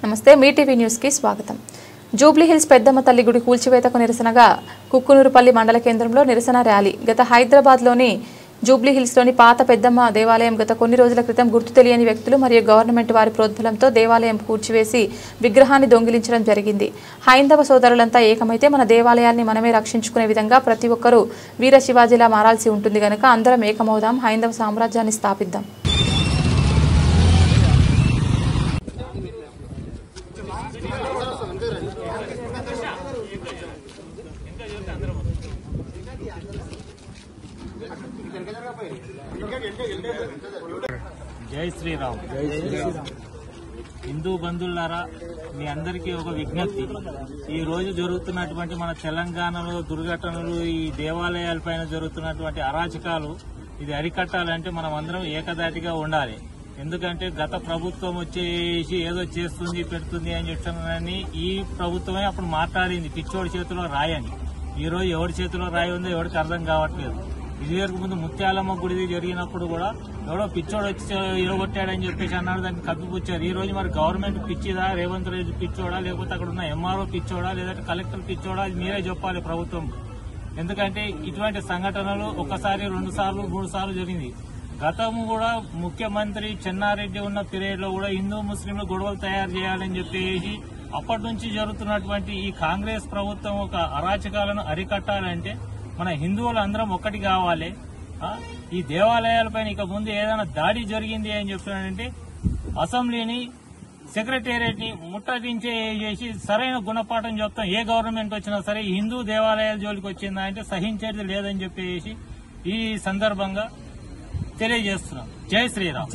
నమస్తే మీ TV news కి స్వాగతం. జూబ్లీ హిల్స్ పెద్దమ్మ తల్లి గుడి కూల్చివేతకు నిరసనగా కుక్కునూరుపల్లి మండల కేంద్రంలో నిరసన ర్యాలీ. గత హైదరాబాద్లోని జూబ్లీ హిల్స్లోని పాత పెద్దమ్మ దేవాలయం గత కొన్ని రోజుల క్రితం గుర్తు తెలియని వ్యక్తులు మరియు గవర్నమెంట్ వారి ప్రోద్బలంతో దేవాలయం కూల్చివేసి విగ్రహాన్ని దొంగిలించడం జరిగింది. హైందవ సోదరులంతా ఏకమైతే మన దేవాలయాన్ని మనమే రక్షించుకునే విధంగా ప్రతి ఒక్కరూ వీర శివాజీలా మారాల్సి ఉంటుంది గనుక అందరం ఏకమవుదాం, హైందవ సామ్రాజ్యాన్ని స్థాపిద్దాం. జై శ్రీరామ్. హిందూ బంధువులారా, మీ అందరికీ ఒక విజ్ఞప్తి. ఈ రోజు జరుగుతున్నటువంటి మన తెలంగాణలో దుర్ఘటనలు, ఈ దేవాలయాలపైన జరుగుతున్నటువంటి అరాచకాలు ఇది అరికట్టాలంటే మనం అందరం ఏకదాటిగా ఉండాలి. ఎందుకంటే గత ప్రభుత్వం వచ్చేసి ఏదో చేస్తుంది పెడుతుంది అని చెప్తున్నారని ఈ ప్రభుత్వమే అప్పుడు మాట్లాడింది పిచ్చోడి చేతిలో రాయని. ఈ రోజు ఎవరి చేతిలో రాయి ఉందో ఎవరికి అర్థం కావట్లేదు. ఇదివరకు ముందు ముత్యాలమ్మ గుడి జరిగినప్పుడు కూడా ఎవడో పిచ్చోడు వచ్చి ఇరగొట్టాడని చెప్పేసి అన్నారు, దాన్ని కప్పిపుచ్చారు. ఈ రోజు మరి గవర్నమెంట్ పిచ్చిదా, రేవంత్ రెడ్డి పిచ్చోడా, లేకపోతే అక్కడ ఉన్న ఎంఆర్ఓ పిచ్చోడా, లేదంటే కలెక్టర్ పిచ్చోడా, అది మీరే చెప్పాలి ప్రభుత్వం. ఎందుకంటే ఇటువంటి సంఘటనలు ఒకసారి 2 సార్లు 3 సార్లు జరిగింది. గతం కూడా ముఖ్యమంత్రి చెన్నారెడ్డి ఉన్న పీరియడ్ లో కూడా హిందూ ముస్లింలు గొడవలు తయారు చేయాలని చెప్పేసి అప్పటి నుంచి జరుగుతున్నటువంటి ఈ కాంగ్రెస్ ప్రభుత్వం ఒక అరాచకాలను అరికట్టాలంటే మన హిందువులు అందరం ఒక్కటి కావాలి. ఈ దేవాలయాలపైన ఇక ముందు ఏదైనా దాడి జరిగింది అని చెప్తున్నానంటే అసెంబ్లీని సెక్రటేరియట్ ని ముట్టడించేసి సరైన గుణపాఠం చెప్తాం. ఏ గవర్నమెంట్ వచ్చినా సరే హిందూ దేవాలయాల జోలికి వచ్చిందా అంటే సహించేది లేదని చెప్పేసి ఈ సందర్భంగా తెలియజేస్తున్నాం. జై శ్రీరామ్.